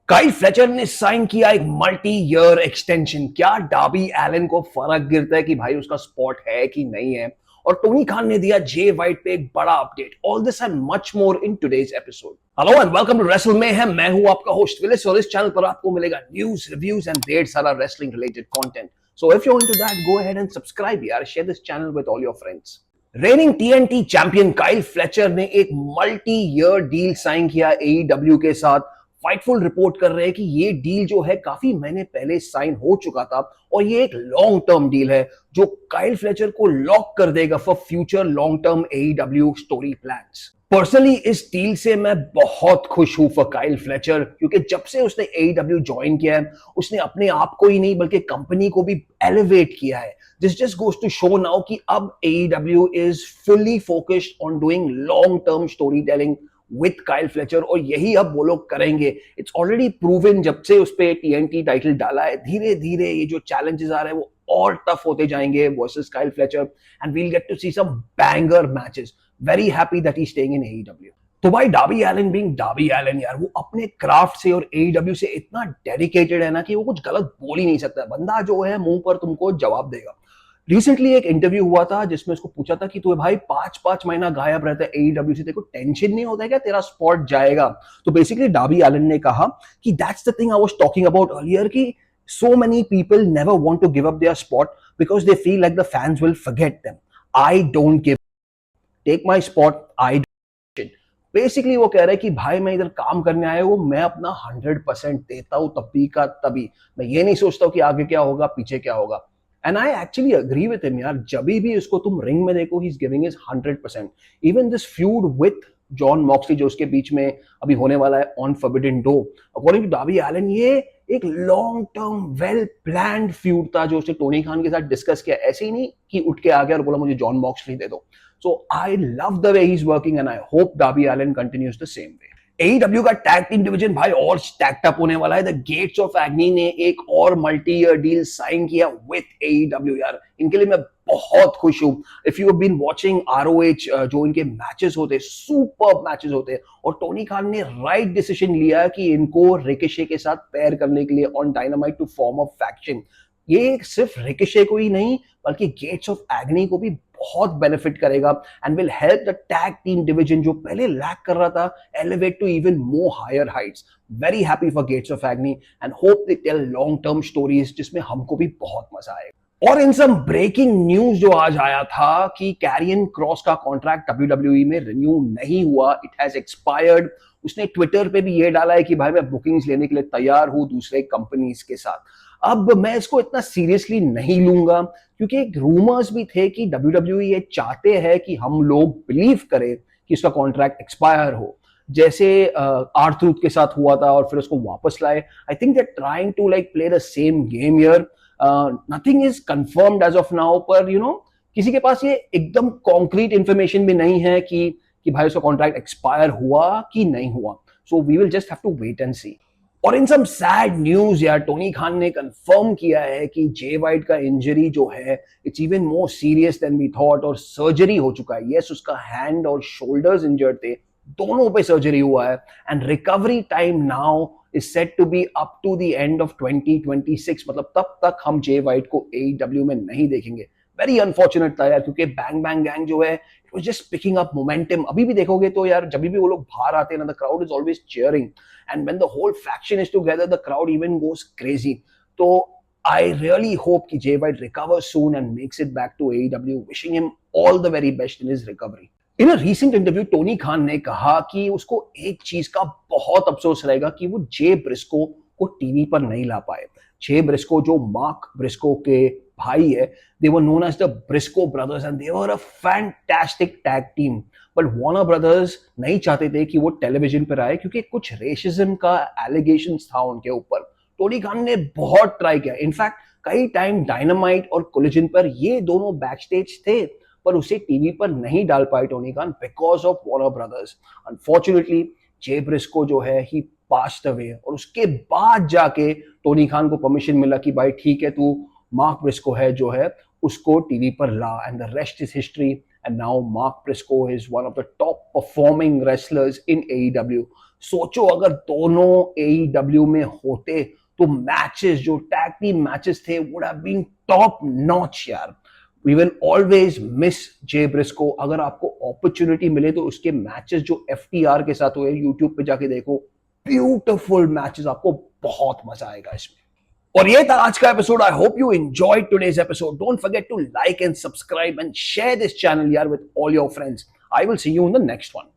Kyle Fletcher ने sign किया एक मल्टी ईयर एक्सटेंशन। क्या डार्बी एलन को फर्क गिरता है कि भाई उसका स्पॉट है कि नहीं है? और टोनी खान ने दिया जे वाइट पे एक बड़ा update. All this and much more in today's episode. Hello and welcome to Wrestle Mayhem. मैं हूं आपका होस्ट विलिस और इस चैनल पर आपको मिलेगा न्यूज, रिव्यूज एंड ढेर सारा wrestling related content. So if you are into that, go ahead and subscribe यार, share this channel with all your friends. Reigning TNT champion Kyle Fletcher ने एक मल्टी ईयर डील साइन किया AEW के साथ। Fightful report कर रहे हैं कि ये डील जो है काफी महीने पहले साइन हो चुका था और ये एक लॉन्ग टर्म डील है जो काइल फ्लेचर को लॉक कर देगा for future long term AEW story plans. Personally इस डील से मैं बहुत खुश हूं फॉर काइल फ्लेचर, क्योंकि जब से उसने एईडब्ल्यू ज्वाइन किया है उसने अपने आप को ही नहीं बल्कि कंपनी को भी एलिवेट किया है। This just goes to show now कि अब AEW is fully focused on doing long term story telling with Kyle Fletcher, और यही अब वो लोग करेंगे। इट्स ऑलरेडी प्रूवन, जब से उस पे टीएनटी टाइटल डाला है धीरे धीरे ये जो चैलेंजेस आ रहे हैं वो और टफ होते जाएंगे versus Kyle Fletcher, and we'll gate to C some banger matches. Very happy that he is staying in AEW. तो भाई Derby Elon being Derby Elon यार, वो अपने क्राफ्ट से और एईडब्ल्यू से इतना डेडिकेटेड है ना कि वो कुछ गलत बोल ही नहीं सकता। बंदा जो है मुंह पर तुमको जवाब देगा। रिसेंटली एक इंटरव्यू हुआ था जिसमें उसको पूछा था कि तू भाई 5-5 महीना गायब रहता है एईडब्ल्यू से, तेरे को टेंशन नहीं होता है क्या तेरा स्पॉट जाएगा? तो बेसिकली डार्बी एलन ने कहा कि that's the thing I was talking about earlier, कि so many people never want to give up their spot because they feel like the fans will forget them. I don't give, take my spot, I don't. Basically वो कह रहे हैं कि भाई मैं इधर काम करने आया हूँ, मैं अपना 100% देता हूँ तभी का तभी। मैं ये नहीं सोचता हूँ कि आगे क्या होगा पीछे क्या होगा। And I actually agree with him यार, जब भी उसको तुम रिंग में देखो he is giving his 100%। Even this feud with Jon Moxley जो उसके बीच में अभी होने वाला है on Forbidden Door, according to Darby Allin ये एक long term well planned feud था जो उसने टोनी खान के साथ डिस्कस किया। ऐसे ही नहीं कि उठ के आ गया और बोला मुझे जॉन मॉक्सली दे दो। So I love the way he's working and I hope Darby Allin continues the same way. AEW का टैग टीम डिवीजन भाई और स्टैक्ड अप होने वाला है। द गेट्स ऑफ एग्नी ने एक और मल्टी ईयर डील साइन किया विथ AEW यार। इनके लिए मैं बहुत खुश हूं। If you have been watching ROH, जो इनके मैचेस होते हैं सुपर मैचेस होते हैं, और टोनी खान ने राइट डिसीजन लिया कि इनको रिकेशे के साथ पेयर करने के लिए on Dynamite to form a faction. ये सिर्फ रिकेशे को ही नहीं बल्कि गेट्स ऑफ एग्नी को भी बहुत बेनिफिट करेगा and will help the tag team division जो पहले लैक कर रहा था elevate to even more higher heights. Very happy for Gates of Agony and hope they tell long term stories जिसमें हमको भी बहुत मजा आएगा। और इन सब ब्रेकिंग न्यूज जो आज आया था कि कैरियन क्रॉस का कॉन्ट्रैक्ट WWE में रिन्यू नहीं हुआ, इट हैज एक्सपायर्ड। उसने ट्विटर पे भी ये डाला है कि भाई मैं बुकिंग्स लेने के लिए तैयार हूं दूसरे कंपनीज के साथ। अब मैं इसको इतना सीरियसली नहीं लूंगा क्योंकि एक रूमर्स भी थे कि WWE ये चाहते हैं कि हम लोग बिलीव करें कि उसका कॉन्ट्रैक्ट एक्सपायर हो, जैसे R-Truth के साथ हुआ था और फिर उसको वापस लाए। I think they are trying to like play the same game here. Nothing is confirmed as of now, पर यू नो किसी के पास ये एकदम कॉन्क्रीट इंफॉर्मेशन भी नहीं है कि भाई उसका कॉन्ट्रैक्ट एक्सपायर हुआ कि नहीं हुआ। So we will just have to wait and see. और इन सम सैड न्यूज यार, टोनी खान ने कंफर्म किया है कि जे वाइट का इंजरी जो है it's even more serious than we thought, और सर्जरी हो चुका है। यस, उसका हैंड और शोल्डर्स इंजर्ड थे, दोनों पे सर्जरी हुआ है and recovery time now is set to be up to the end of 2026। मतलब तब तक हम जे वाइट को AEW में नहीं देखेंगे। वेरी अनफॉर्चुनेट था यार, क्योंकि बैंग बैंग गैंग जो है it was just picking up momentum. अभी भी देखोगे तो यार जब भी वो लोग बाहर आते हैं ना, the crowd is always cheering, and when the whole faction is together the crowd even goes crazy. So I really hope कि Jay White recovers soon and makes it back to AEW, wishing him all the very best in his recovery. In a recent interview Tony Khan ने कहा कि उसको एक चीज का बहुत अफसोस रहेगा कि वो जे ब्रिस्को को टीवी पर नहीं ला पाए। जे ब्रिस्को जो मार्क ब्रिस्को के भाई है, they were known as the Briscoe brothers and they were a fantastic tag team. But Warner brothers नहीं चाहते थे कि वो टेलीविजन पर आए क्योंकि कुछ रेसिज्म का एलिगेशन था उनके ऊपर। टोनी खान ने बहुत ट्राई किया, इनफैक्ट कई टाइम डायनामाइट और कोलिजन पर ये दोनों बैक स्टेज थे, पर उसे टीवी पर नहीं डाल पाए Tony Khan because of Warner brothers. Unfortunately J Briscoe जो है ही पास्ड अवे, और उसके बाद जाके टोनी खान को परमिशन मिला कि भाई ठीक है, तू मार्क ब्रिस्को है जो है उसको टीवी पर ला, and the rest is history. And now Mark Briscoe is one of the top performing wrestlers in AEW. सोचो अगर दोनों AEW में होते तो मैचेस जो टैग टीम मैचेस थे would have been top notch यार। We will always miss Jay Briscoe. अगर आपको अपॉर्चुनिटी मिले तो उसके मैचेस जो FTR के साथ हुए यूट्यूब पे जाके देखो, ब्यूटीफुल मैचेस, आपको बहुत मजा आएगा इसमें। और ये था आज का episode. I hope you enjoyed today's episode. Don't forget to like and subscribe and share this channel यार with all your friends. I will see you in the next one.